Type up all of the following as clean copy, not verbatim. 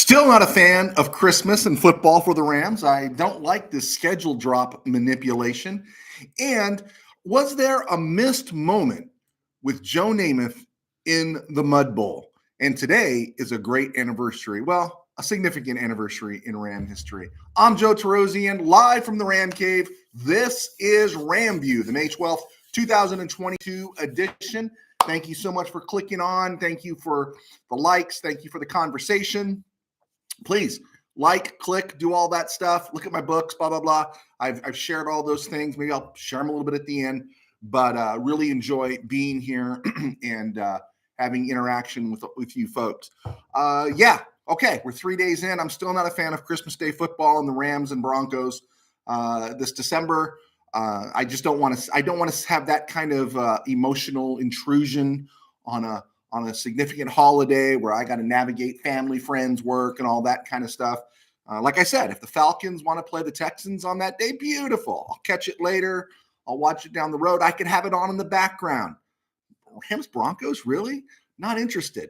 Still not a fan of Christmas and football for the Rams. I don't like this schedule drop manipulation. And was there a missed moment with Joe Namath in the Mud Bowl? And today is a great anniversary. Well, a significant anniversary in Ram history. I'm Joe Terosian, live from the Ram Cave. This is RamView, the May 12th, 2022 edition. Thank you so much for clicking on. Thank you for the likes. Thank you for the conversation. Please like, click, do all that stuff. Look at my books, blah, blah, blah. I've shared all those things. Maybe I'll share them a little bit at the end, but really enjoy being here and having interaction with you folks. Okay, we're 3 days in. I'm still not a fan of Christmas Day football and the Rams and Broncos this December. I just don't want to have that kind of emotional intrusion on a significant holiday where I got to navigate family, friends, work, and all that kind of stuff. Like I said, if the Falcons want to play the Texans on that day, beautiful. I'll catch it later. I'll watch it down the road. I could have it on in the background. Rams, Broncos, really? Not interested.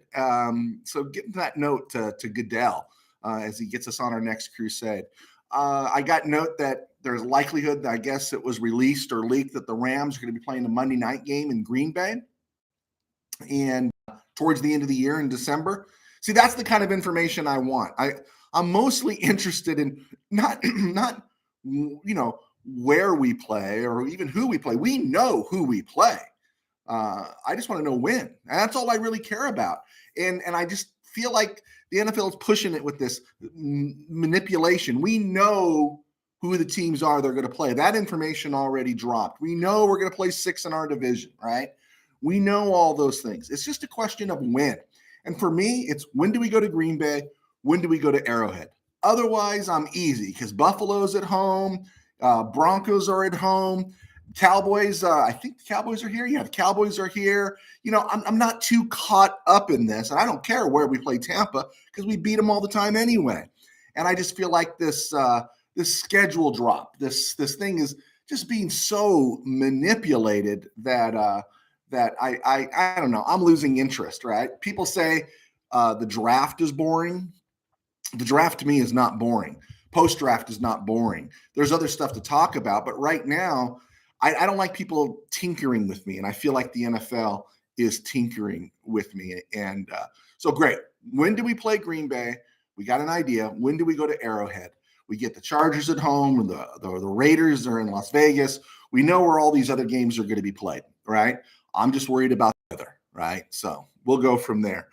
So get that note to Goodell as he gets us on our next crusade. I got note that there's likelihood that I guess it was released or leaked that the Rams are going to be playing a Monday night game in Green Bay. And towards the end of the year in December. See, that's the kind of information I want. I'm mostly interested in not where we play or even who we play. We know who we play. I just want to know when. And that's all I really care about. And I just feel like the NFL is pushing it with this manipulation. We know who the teams are they're going to play. That information already dropped. We know we're going to play 6 in our division, right? We know all those things. It's just a question of when. And for me, it's when do we go to Green Bay? When do we go to Arrowhead? Otherwise, I'm easy because Buffalo's at home. Broncos are at home. Cowboys, I think the Cowboys are here. Yeah, the Cowboys are here. I'm not too caught up in this. And I don't care where we play Tampa because we beat them all the time anyway. And I just feel like this schedule drop, this thing is just being so manipulated that I don't know. I'm losing interest, right? People say the draft is boring. The draft to me is not boring. Post-draft is not boring. There's other stuff to talk about, but right now, I don't like people tinkering with me, and I feel like the NFL is tinkering with me. And so great. When do we play Green Bay? We got an idea. When do we go to Arrowhead? We get the Chargers at home, and the Raiders are in Las Vegas. We know where all these other games are going to be played, right? I'm just worried about the weather, right? So we'll go from there.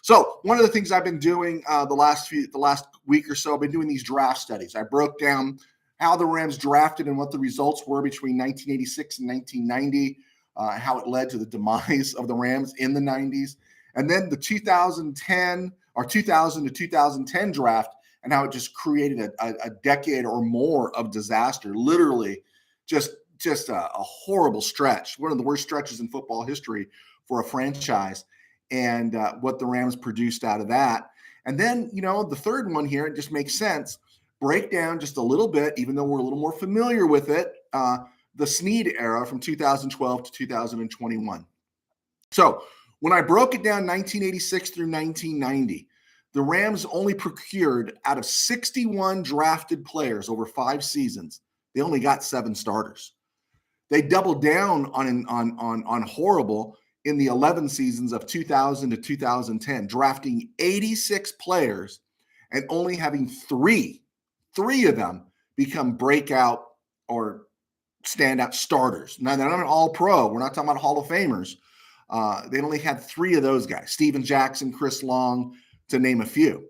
So one of the things I've been doing the last week or so, I've been doing these draft studies. I broke down how the Rams drafted and what the results were between 1986 and 1990, how it led to the demise of the Rams in the 90s, and then the 2010 or 2000 to 2010 draft and how it just created a decade or more of disaster, literally just a horrible stretch, one of the worst stretches in football history for a franchise, and what the Rams produced out of that. And then, the third one here, it just makes sense. Break down just a little bit, even though we're a little more familiar with it, the Snead era from 2012 to 2021. So when I broke it down 1986 through 1990, the Rams only procured out of 61 drafted players over 5 seasons, they only got 7 starters. They doubled down on horrible in the 11 seasons of 2000 to 2010, drafting 86 players and only having three of them become breakout or standout starters. Now, they're not an all-pro. We're not talking about Hall of Famers. They only had 3 of those guys, Steven Jackson, Chris Long, to name a few.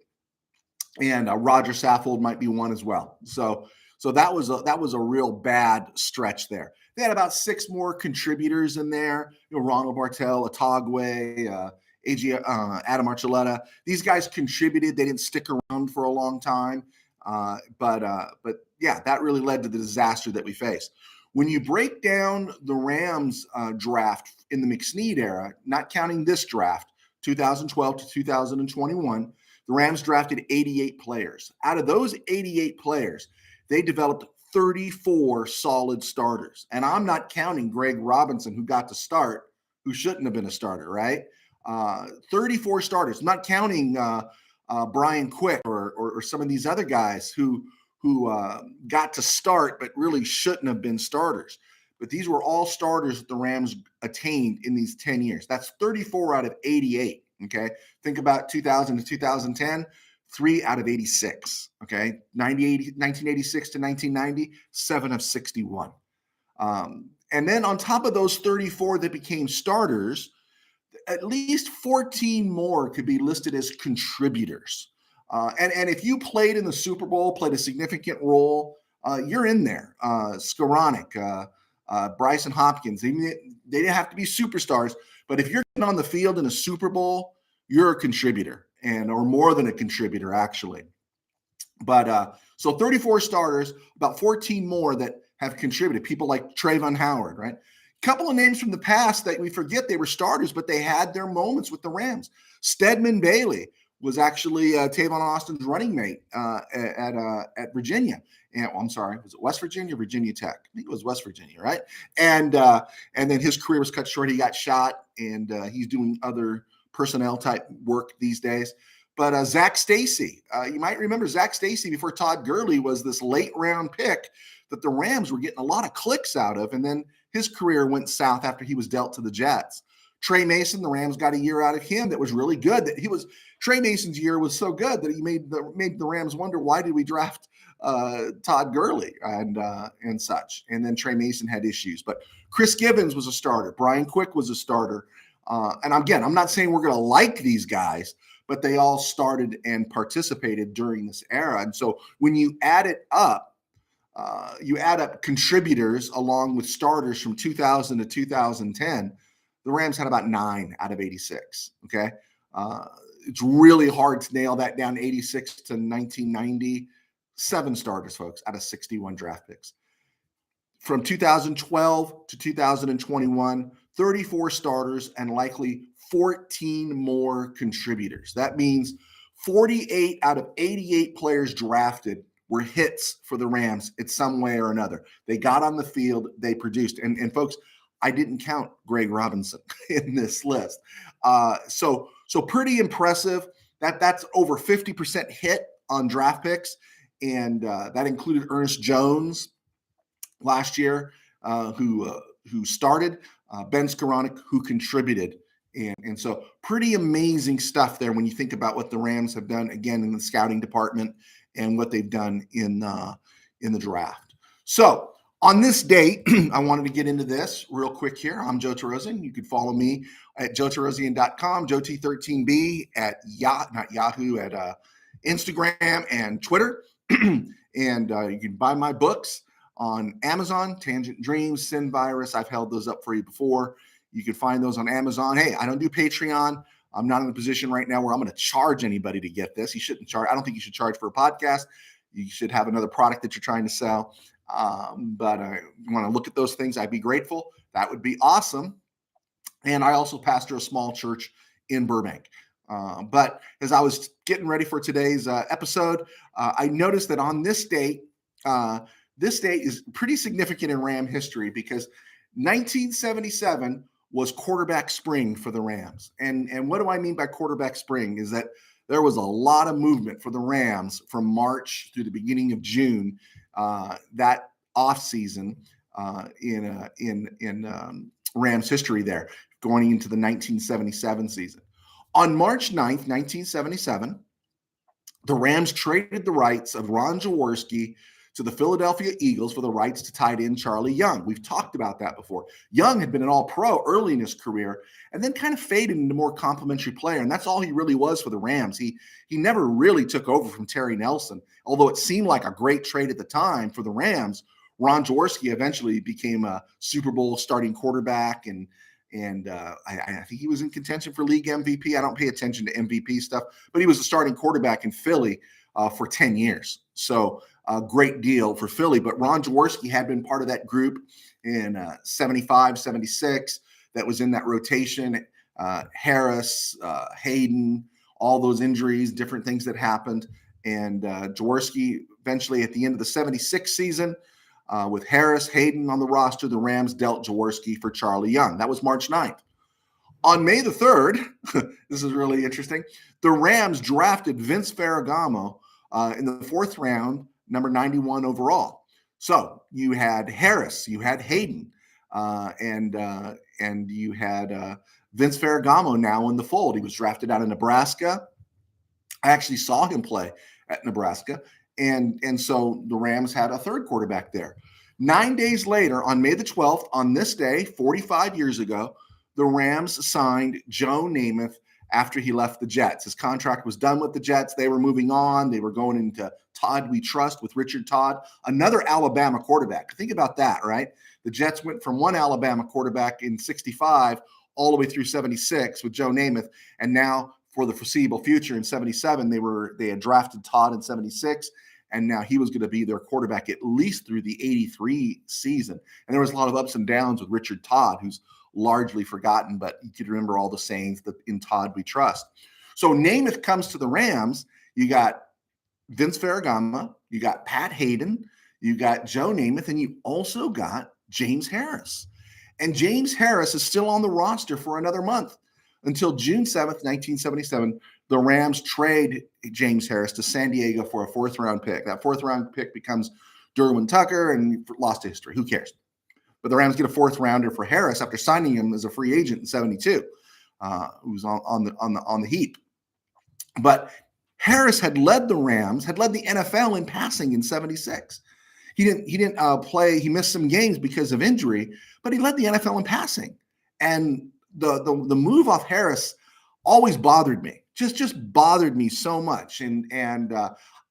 And Roger Saffold might be one as well. So that was a real bad stretch there. They had about 6 more contributors in there. Ronald Bartel, Atagwe, Adam Archuleta. These guys contributed. They didn't stick around for a long time. But yeah, that really led to the disaster that we faced. When you break down the Rams draft in the McSnead era, not counting this draft, 2012 to 2021, the Rams drafted 88 players. Out of those 88 players, they developed 34 solid starters. And I'm not counting Greg Robinson, who got to start, who shouldn't have been a starter, right? 34 starters, not counting Brian Quick or some of these other guys who got to start but really shouldn't have been starters. But these were all starters that the Rams attained in these 10 years. That's 34 out of 88. Okay. Think about 2000 to 2010, 3 out of 86. Okay. 1986 to 1990, 7 of 61. And then on top of those 34 that became starters, at least 14 more could be listed as contributors. And if you played in the Super Bowl, played a significant role, you're in there. Skoranek, Bryson Hopkins, they didn't have to be superstars, but if you're on the field in a Super Bowl, you're a contributor, or more than a contributor, actually. But so 34 starters, about 14 more that have contributed. People like Trayvon Howard, right? Couple of names from the past that we forget they were starters, but they had their moments with the Rams. Stedman Bailey was actually Tavon Austin's running mate at Virginia. And I'm sorry, was it West Virginia, Virginia Tech? I think it was West Virginia, right? And then his career was cut short. He got shot, and he's doing other personnel type work these days. But Zach Stacy, you might remember Zach Stacy before Todd Gurley was this late round pick that the Rams were getting a lot of clicks out of, and then his career went south after he was dealt to the Jets. Trey Mason, the Rams got a year out of him that was really good. Trey Mason's year was so good that he made the Rams wonder, why did we draft Todd Gurley and such. And then Trey Mason had issues. But Chris Gibbons was a starter. Brian Quick was a starter. And again, I'm not saying we're going to like these guys, but they all started and participated during this era. And so when you add it up, you add up contributors along with starters from 2000 to 2010, the Rams had about 9 out of 86. Okay. It's really hard to nail that down. 86 to 1990, 7 starters, folks, out of 61 draft picks. From 2012 to 2021, 34 starters and likely 14 more contributors. That means 48 out of 88 players drafted were hits for the Rams in some way or another. They got on the field, they produced. And folks, I didn't count Greg Robinson in this list. So pretty impressive. That's over 50% hit on draft picks. And that included Ernest Jones last year, who started, Ben Skoranek, who contributed. And so pretty amazing stuff there when you think about what the Rams have done, again, in the scouting department and what they've done in the draft. So on this date, I wanted to get into this real quick here. I'm Joe Terosian. You can follow me at joeterosian.com, JoeT13B at Yahoo, at Instagram and Twitter. And you can buy my books on Amazon, Tangent Dreams, Sin Virus. I've held those up for you before. You can find those on Amazon. Hey, I don't do Patreon. I'm not in a position right now where I'm going to charge anybody to get this. You shouldn't charge. I don't think you should charge for a podcast. You should have another product that you're trying to sell. But I want to look at those things. I'd be grateful. That would be awesome. And I also pastor a small church in Burbank. But as I was getting ready for today's episode, I noticed that on this date is pretty significant in Ram history because 1977 was quarterback spring for the Rams. And what do I mean by quarterback spring is that there was a lot of movement for the Rams from March through the beginning of June, that offseason in Rams history there, going into the 1977 season. On March 9th, 1977, the Rams traded the rights of Ron Jaworski to the Philadelphia Eagles for the rights to tight end Charlie Young. We've talked about that before. Young had been an all-pro early in his career and then kind of faded into more complimentary player, and that's all he really was for the Rams. He never really took over from Terry Nelson, although it seemed like a great trade at the time for the Rams. Ron Jaworski eventually became a Super Bowl starting quarterback, and I think he was in contention for league MVP. I don't pay attention to MVP stuff, but he was a starting quarterback in Philly for 10 years. So a great deal for Philly. But Ron Jaworski had been part of that group in 75, 76 that was in that rotation. Harris, Hayden, all those injuries, different things that happened. And Jaworski eventually at the end of the 76 season, with Harris, Hayden on the roster, the Rams dealt Jaworski for Charlie Young. That was March 9th. On May the 3rd, this is really interesting, the Rams drafted Vince Ferragamo in the 4th round, number 91 overall. So you had Harris, you had Hayden, and you had Vince Ferragamo now in the fold. He was drafted out of Nebraska. I actually saw him play at Nebraska. And so the Rams had a third quarterback there. 9 days later, on May the 12th, on this day, 45 years ago, the Rams signed Joe Namath after he left the Jets. His contract was done with the Jets. They were moving on. They were going into Todd We Trust with Richard Todd, another Alabama quarterback. Think about that, right? The Jets went from one Alabama quarterback in 65 all the way through 76 with Joe Namath. And now for the foreseeable future in 77, they had drafted Todd in 76. And now he was going to be their quarterback at least through the 83 season. And there was a lot of ups and downs with Richard Todd, who's largely forgotten, but you could remember all the sayings that in Todd we trust. So Namath comes to the Rams. You got Vince Ferragamo, you got Pat Hayden, you got Joe Namath, and you also got James Harris. And James Harris is still on the roster for another month until June 7th, 1977. The Rams trade James Harris to San Diego for a 4th round pick. That 4th round pick becomes Derwin Tucker and lost to history. Who cares? But the Rams get a 4th rounder for Harris after signing him as a free agent in 72, who's on the heap. But Harris had led the Rams, had led the NFL in passing in 76. He didn't play. He missed some games because of injury, but he led the NFL in passing. And the move off Harris always bothered me. Just bothered me so much. And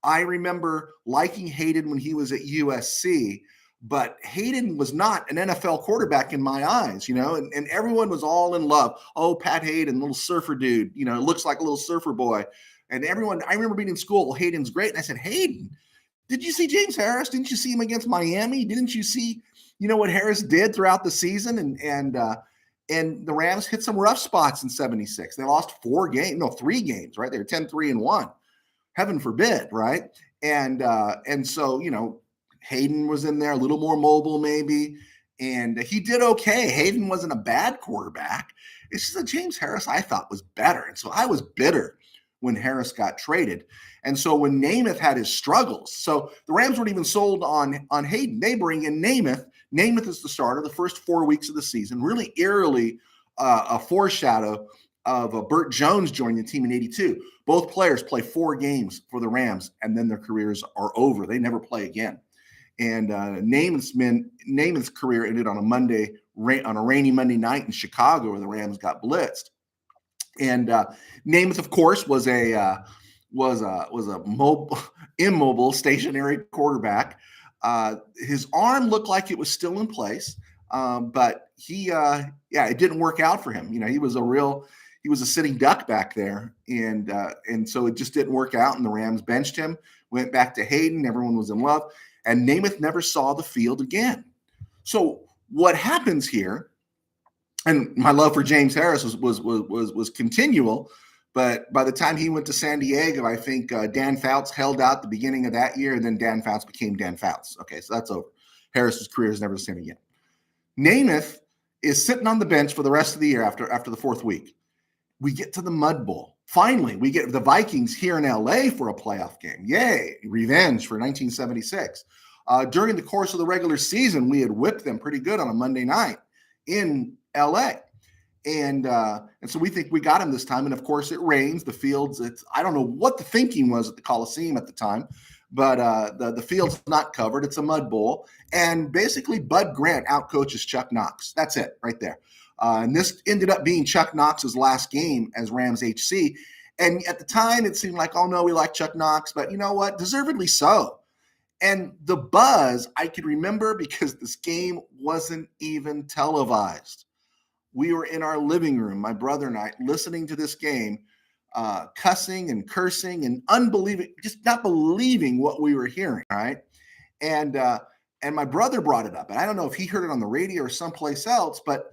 I remember liking Hayden when he was at USC, but Hayden was not an NFL quarterback in my eyes, and everyone was all in love. Oh, Pat Hayden, little surfer dude, looks like a little surfer boy. And everyone, I remember being in school, well, Hayden's great. And I said, Hayden, did you see James Harris? Didn't you see him against Miami? Didn't you see, what Harris did throughout the season? And the Rams hit some rough spots in 76. They lost 3 games, right? They were 10-3-1. Heaven forbid, right? And so, Hayden was in there, a little more mobile maybe, and he did okay. Hayden wasn't a bad quarterback. It's just that James Harris, I thought, was better. And so I was bitter when Harris got traded. And so when Namath had his struggles, so the Rams weren't even sold on Hayden. They bring in Namath. Namath is the starter the first 4 weeks of the season, really eerily a foreshadow of Burt Jones joining the team in 82. Both players play 4 games for the Rams, and then their careers are over. They never play again. And Namath's career ended on a rainy Monday night in Chicago where the Rams got blitzed. And Namath, of course, was a immobile, stationary quarterback. His arm looked like it was still in place, but it didn't work out for him. He was a sitting duck back there, and so it just didn't work out. And the Rams benched him, went back to Hayden. Everyone was in love, and Namath never saw the field again. So what happens here? And my love for James Harris was continual, but by the time he went to San Diego, I think Dan Fouts held out the beginning of that year, and then Dan Fouts became Dan Fouts. Okay, so that's over. Harris's career is never the same again. Namath is sitting on the bench for the rest of the year after the 4th week. We get to the Mud Bowl. Finally, we get the Vikings here in LA for a playoff game. Yay, revenge for 1976. During the course of the regular season, we had whipped them pretty good on a Monday night in LA. And so we think we got him this time. And of course it rains. The fields, I don't know what the thinking was at the Coliseum at the time, but the field's not covered. It's a mud bowl. And basically Bud Grant outcoaches Chuck Knox. That's it right there. And this ended up being Chuck Knox's last game as Rams HC. And at the time it seemed like, oh no, we like Chuck Knox, but you know what? Deservedly so. And the buzz I could remember because this game wasn't even televised. We were in our living room, my brother and I, listening to this game, cussing and cursing and just not believing what we were hearing, right? And my brother brought it up, and I don't know if he heard it on the radio or someplace else, but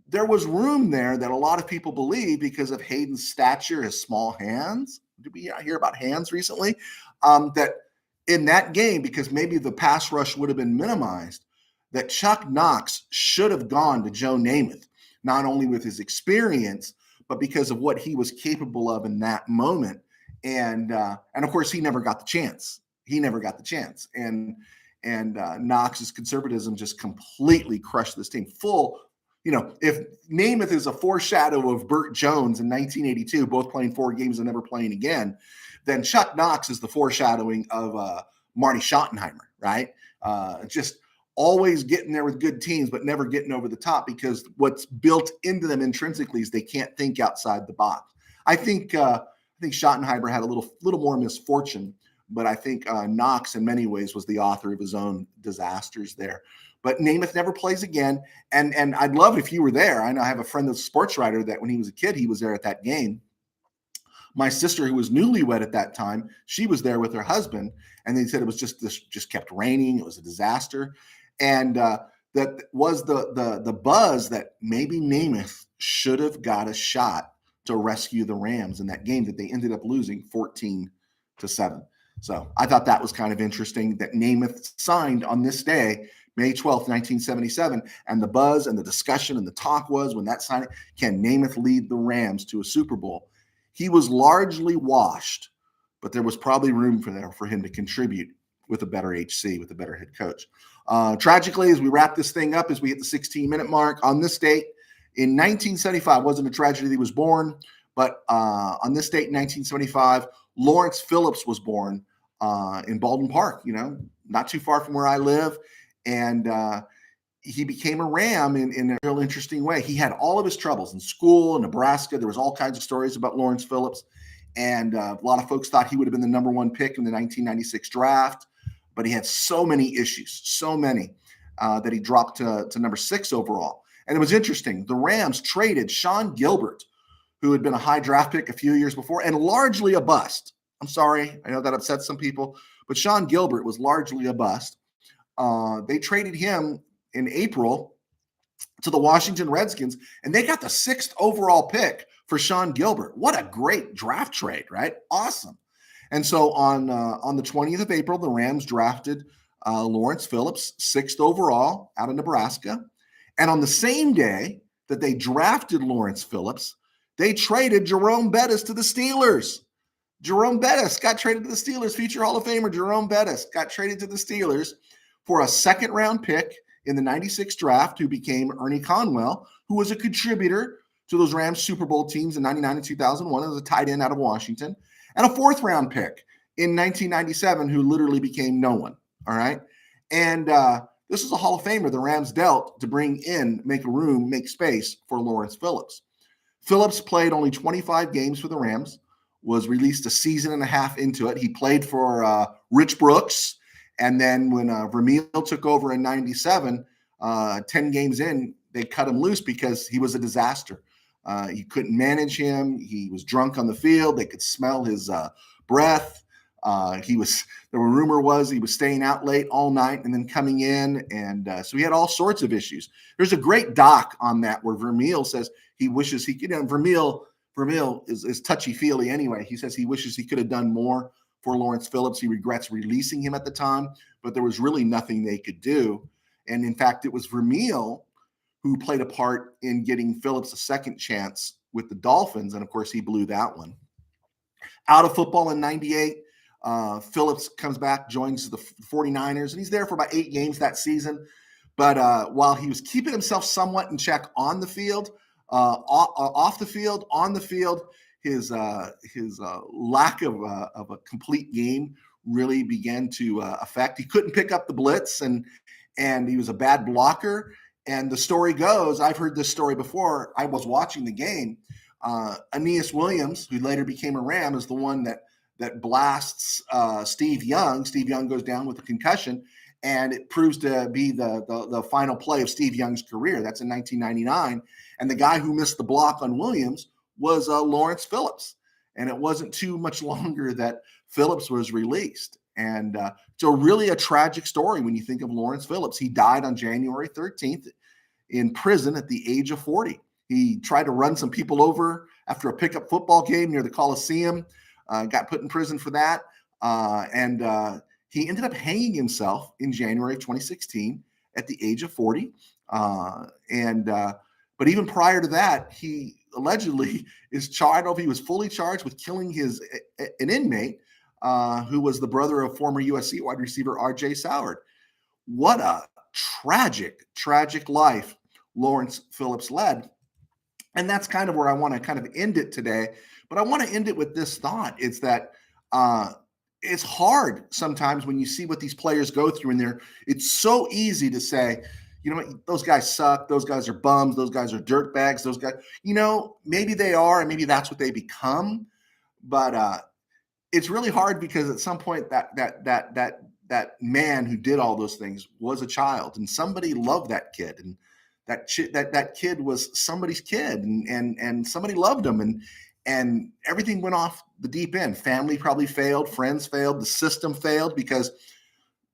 there was room there that a lot of people believe because of Hayden's stature, his small hands. Did we hear about hands recently? That in that game, because maybe the pass rush would have been minimized, that Chuck Knox should have gone to Joe Namath. not only with his experience, but because of what he was capable of in that moment. And of course, he never got the chance. He never got the chance. And Knox's conservatism just completely crushed this team. If Namath is a foreshadow of Burt Jones in 1982, both playing 4 games and never playing again, then Chuck Knox is the foreshadowing of Marty Schottenheimer, right? Just always getting there with good teams, but never getting over the top, because what's built into them intrinsically is they can't think outside the box. I think Schottenheimer had a little more misfortune, but I think Knox in many ways was the author of his own disasters there. But Namath never plays again. And I'd love it if you were there. I know I have a friend that's a sports writer that when he was a kid, he was there at that game. My sister, who was newlywed at that time, she was there with her husband, and they said it was just kept raining. It was a disaster. And that was the buzz that maybe Namath should have got a shot to rescue the Rams in that game that they ended up losing 14-7. So I thought that was kind of interesting that Namath signed on this day, May 12th, 1977, and the buzz and the discussion and the talk was when that signing, can Namath lead the Rams to a Super Bowl? He was largely washed, but there was probably room for him to contribute with a better HC, with a better head coach. Tragically, as we wrap this thing up, as we hit the 16-minute mark on this date in 1975, wasn't a tragedy that he was born, but on this date in 1975, Lawrence Phillips was born in Baldwin Park, not too far from where I live. And he became a Ram in a real interesting way. He had all of his troubles in school, in Nebraska. There was all kinds of stories about Lawrence Phillips. And a lot of folks thought he would have been the number 1 pick in the 1996 draft. But he had so many issues, that he dropped to number 6 overall. And it was interesting. The Rams traded Sean Gilbert, who had been a high draft pick a few years before and largely a bust. I'm sorry. I know that upsets some people. But Sean Gilbert was largely a bust. They traded him in April to the Washington Redskins, and they got the 6th overall pick for Sean Gilbert. What a great draft trade, right? Awesome. And so on the 20th of April, the Rams drafted Lawrence Phillips, 6th overall out of Nebraska. And on the same day that they drafted Lawrence Phillips, they traded Jerome Bettis to the Steelers. Jerome Bettis got traded to the Steelers. Future Hall of Famer Jerome Bettis got traded to the Steelers for a 2nd-round pick in the 96 draft, who became Ernie Conwell, who was a contributor to those Rams Super Bowl teams in 99 and 2001 as a tight end out of Washington, and a 4th-round pick in 1997, who literally became no one, all right? And this is a Hall of Famer the Rams dealt to make space for Lawrence Phillips. Phillips played only 25 games for the Rams, was released a season and a half into it. He played for Rich Brooks, and then when Vermeil took over in 97, 10 games in, they cut him loose because he was a disaster. You couldn't manage him. He was drunk on the field. They could smell his breath. The rumor was he was staying out late all night and then coming in. And so he had all sorts of issues. There's a great doc on that where Vermeil says he wishes he could, Vermeil is touchy-feely anyway. He says he wishes he could have done more for Lawrence Phillips. He regrets releasing him at the time, but there was really nothing they could do. And in fact, it was Vermeil who played a part in getting Phillips a second chance with the Dolphins. And of course, he blew that one. Out of football in 98, Phillips comes back, joins the 49ers, and he's there for about 8 games that season. But while he was keeping himself somewhat in check on the field, off the field, on the field, his lack of a complete game really began to affect. He couldn't pick up the blitz, and he was a bad blocker. And the story goes, I've heard this story before. I was watching the game. Aeneas Williams, who later became a Ram, is the one that blasts Steve Young. Steve Young goes down with a concussion, and it proves to be the final play of Steve Young's career. That's in 1999. And the guy who missed the block on Williams was Lawrence Phillips. And it wasn't too much longer that Phillips was released. And so really a tragic story when you think of Lawrence Phillips. He died on January 13th in prison at the age of 40. He tried to run some people over after a pickup football game near the Coliseum, got put in prison for that. And he ended up hanging himself in January of 2016 at the age of 40. But even prior to that, he allegedly is charged. I don't know if he was fully charged with killing an inmate who was the brother of former USC wide receiver R.J. Soward. What a tragic, tragic life Lawrence Phillips led. And that's kind of where I want to kind of end it today. But I want to end it with this thought. It's that it's hard sometimes when you see what these players go through, and it's so easy to say, you know what, those guys suck. Those guys are bums. Those guys are dirtbags. Those guys, maybe they are, and maybe that's what they become. But it's really hard because at some point that man who did all those things was a child, and somebody loved that kid, and that kid was somebody's kid, and somebody loved him, and everything went off the deep end. Family probably failed, friends failed, the system failed. Because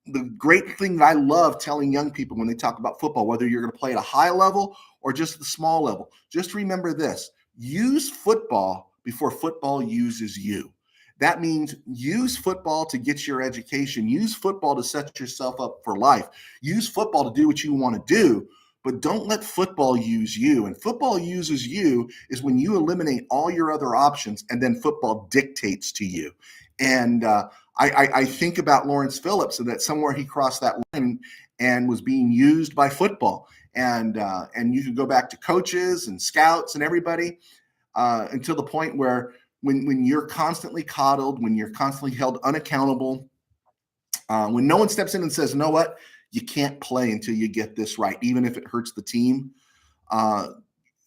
the great thing that I love telling young people when they talk about football, whether you're going to play at a high level or just the small level, just remember this: use football before football uses you. That means use football to get your education, use football to set yourself up for life, use football to do what you want to do. But don't let football use you. And football uses you is when you eliminate all your other options, and then football dictates to you. And I think about Lawrence Phillips, and that somewhere he crossed that line and was being used by football. And you can go back to coaches and scouts and everybody until the point where when you're constantly coddled, when you're constantly held unaccountable, when no one steps in and says, you know what, you can't play until you get this right, even if it hurts the team.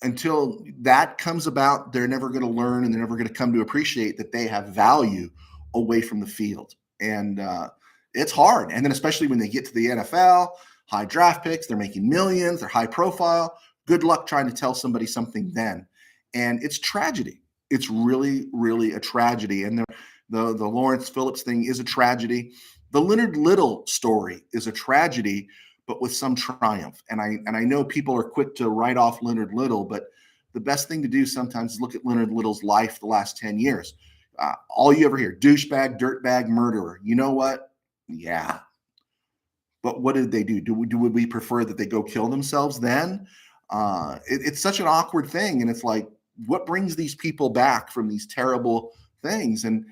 Until that comes about, they're never going to learn, and they're never going to come to appreciate that they have value away from the field. And it's hard. And then especially when they get to the NFL, high draft picks, they're making millions, they're high profile. Good luck trying to tell somebody something then. And it's tragedy. It's really, really a tragedy. And the Lawrence Phillips thing is a tragedy. The Leonard Little story is a tragedy, but with some triumph. And I know people are quick to write off Leonard Little, but the best thing to do sometimes is look at Leonard Little's life the last 10 years. All you ever hear: douchebag, dirtbag, murderer. You know what? Yeah. But what did they do? Would we prefer that they go kill themselves then? It's such an awkward thing. And it's like, what brings these people back from these terrible things? And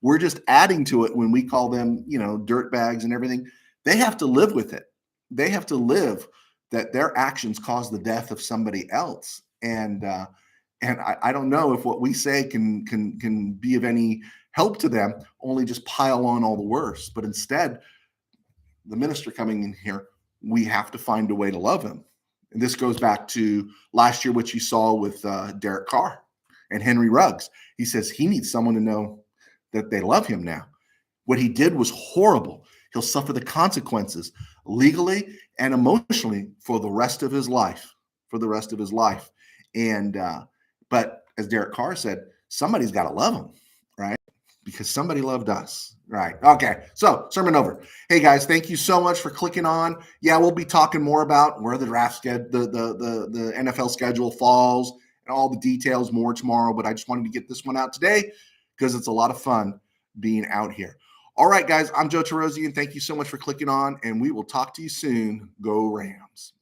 we're just adding to it when we call them, dirtbags and everything. They have to live with it. They have to live that their actions caused the death of somebody else. And I don't know if what we say can be of any help to them, only just pile on all the worse. But instead, the minister coming in here, we have to find a way to love him. And this goes back to last year, what you saw with Derek Carr and Henry Ruggs. He says he needs someone to know that they love him now. What he did was horrible. He'll suffer the consequences legally and emotionally for the rest of his life. And but as Derek Carr said, somebody's got to love him, right? Because somebody loved us, right? Okay, so sermon over. Hey guys, thank you so much for clicking on. Yeah, we'll be talking more about where the draft schedule, the NFL schedule falls, and all the details more tomorrow. But I just wanted to get this one out today because it's a lot of fun being out here. All right, guys, I'm Joe Terosian. Thank you so much for clicking on, and we will talk to you soon. Go Rams.